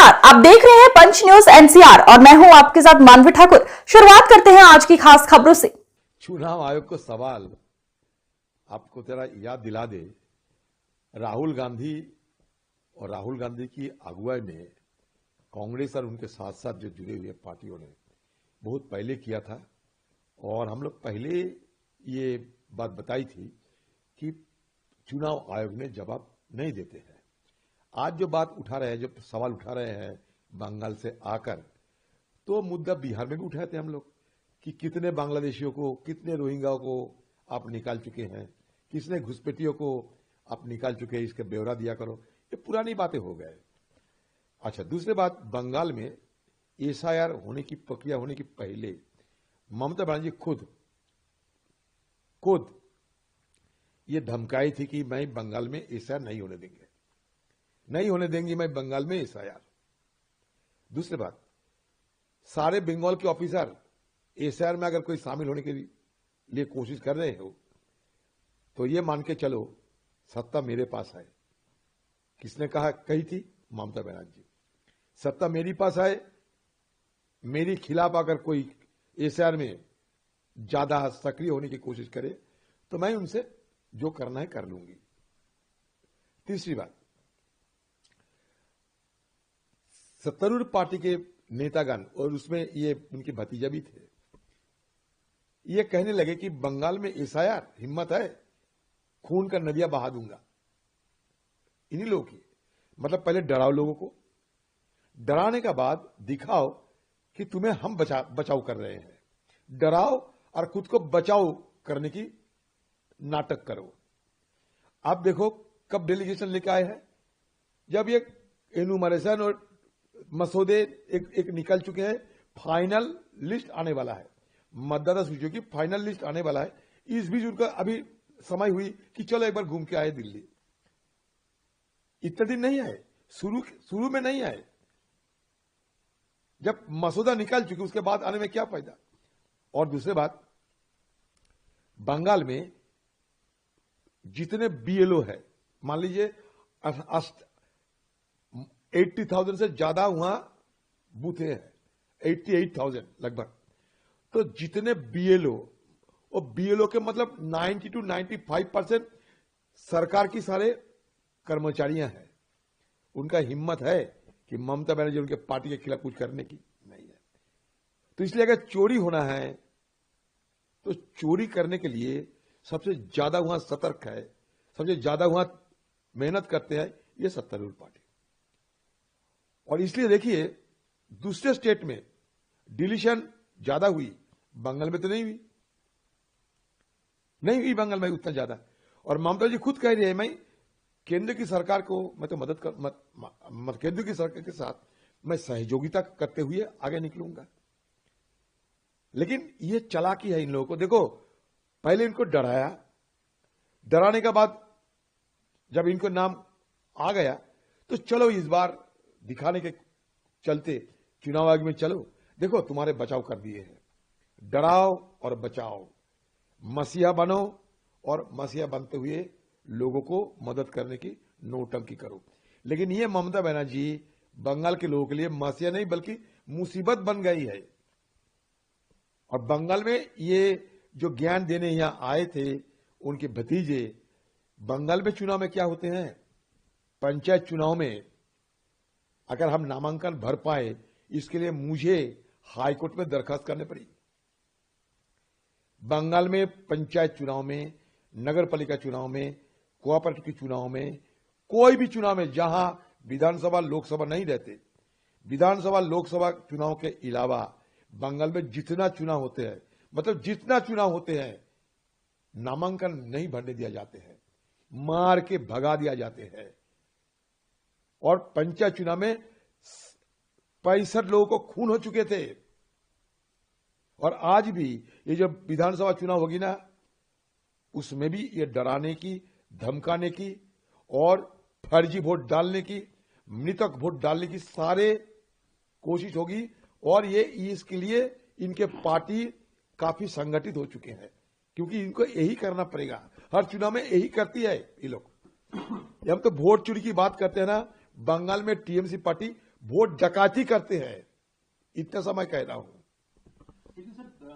नमस्कार, आप देख रहे हैं पंच न्यूज एनसीआर और मैं हूं आपके साथ मानवी ठाकुर। शुरुआत करते हैं आज की खास खबरों से। चुनाव आयोग को सवाल आपको जरा याद दिला दे। राहुल गांधी और राहुल गांधी की अगुवाई में कांग्रेस और उनके साथ साथ जो जुड़े हुए पार्टियों ने बहुत पहले किया था और हम लोग पहले ये बात बताई थी कि चुनाव आयोग ने जवाब नहीं देते हैं। आज जो बात उठा रहे हैं, जो सवाल उठा रहे हैं बंगाल से आकर, तो मुद्दा बिहार में भी उठाए थे हम लोग कि कितने बांग्लादेशियों को, कितने रोहिंग्याओं को आप निकाल चुके हैं, किसने घुसपैठियों को आप निकाल चुके हैं, इसका ब्यौरा दिया करो। ये पुरानी बातें हो गए। अच्छा, दूसरी बात, बंगाल में एसआईआर होने की प्रक्रिया होने की पहले ममता बनर्जी खुद ये धमकाई थी कि मैं बंगाल में एसआईआर नहीं होने देंगी मैं बंगाल में एसआईआर। दूसरी बात, सारे बंगाल के ऑफिसर एसआईआर में अगर कोई शामिल होने के लिए कोशिश कर रहे हो तो ये मान के चलो सत्ता मेरे पास है। किसने कही थी? ममता बनर्जी। सत्ता मेरे पास है, मेरे खिलाफ अगर कोई एसआईआर में ज्यादा सक्रिय होने की कोशिश करे तो मैं उनसे जो करना है कर लूंगी। तीसरी बात, सत्तारूढ़ पार्टी के नेतागण और उसमें ये उनके भतीजा भी थे, ये कहने लगे कि बंगाल में एसआईआर, हिम्मत है, खून का नदियां बहा दूंगा। इन्हीं लोगों की मतलब पहले डराओ लोगों को, डराने का बाद दिखाओ कि तुम्हें हम बचाव कर रहे हैं। डराओ और खुद को बचाओ करने की नाटक करो। आप देखो कब डेलीगेशन लेके आए हैं, जब ये एनुमरेशन और मसौदे एक निकल चुके हैं, फाइनल लिस्ट आने वाला है, मतदाता सूचियों की फाइनल लिस्ट आने वाला है। इस बीच उनका अभी समय हुई कि चलो एक बार घूम के आए दिल्ली। इतने दिन नहीं आए, शुरू में नहीं आए। जब मसौदा निकल चुके उसके बाद आने में क्या फायदा। और दूसरी बात, बंगाल में जितने बीएलओ है, मान लीजिए 80,000 से ज्यादा वहां बूथे हैं, 88,000 लगभग। तो जितने बीएलओ, और बीएलओ के मतलब 90 to 95% सरकार की सारे कर्मचारियां हैं। उनका हिम्मत है कि ममता बनर्जी उनके पार्टी के खिलाफ कुछ करने की नहीं है। तो इसलिए अगर चोरी होना है तो चोरी करने के लिए सबसे ज्यादा वहां सतर्क है, सबसे ज्यादा वहां मेहनत करते हैं ये सत्तारूढ़ पार्टी। और इसलिए देखिए दूसरे स्टेट में डिलीशन ज्यादा हुई, बंगाल में तो नहीं हुई बंगाल में उतना ज्यादा। और ममता जी खुद कह रही है, मैं केंद्र की सरकार को मैं तो केंद्र की सरकार के साथ मैं सहयोगिता करते हुए आगे निकलूंगा। लेकिन ये चालाकी है इन लोगों को। देखो, पहले इनको डराने के बाद जब इनको नाम आ गया तो चलो इस बार दिखाने के चलते चुनाव आयोग में चलो, देखो तुम्हारे बचाव कर दिए हैं। डराओ और बचाओ, मसीहा बनो और मसीहा बनते हुए लोगों को मदद करने की नौटंकी करो। लेकिन ये ममता बनर्जी बंगाल के लोगों के लिए मसीहा नहीं बल्कि मुसीबत बन गई है। और बंगाल में ये जो ज्ञान देने यहां आए थे उनके भतीजे, बंगाल में चुनाव में क्या होते हैं, पंचायत चुनाव में अगर हम नामांकन भर पाए, इसके लिए मुझे हाईकोर्ट में दरखास्त करनी पड़ी। बंगाल में पंचायत चुनाव में, नगर पालिका चुनाव में, कोऑपरेटिव के चुनाव में, कोई भी चुनाव में जहां विधानसभा लोकसभा नहीं रहते, विधानसभा लोकसभा चुनाव के अलावा बंगाल में जितना चुनाव होते हैं, मतलब जितना चुनाव होते हैं, नामांकन नहीं भरने दिया जाते हैं, मार के भगा दिया जाते हैं। और पंचायत चुनाव में 65 लोगों को खून हो चुके थे। और आज भी ये जो विधानसभा चुनाव होगी ना, उसमें भी ये डराने की, धमकाने की और फर्जी वोट डालने की, मृतक वोट डालने की सारे कोशिश होगी। और ये इसके लिए इनके पार्टी काफी संगठित हो चुके हैं, क्योंकि इनको यही करना पड़ेगा। हर चुनाव में यही करती है ये लोग। हम तो वोट चोरी की बात करते हैं ना, बंगाल में टीएमसी पार्टी वोट डकाती करते हैं। इतना समय कह रहा हूं। लेकिन सर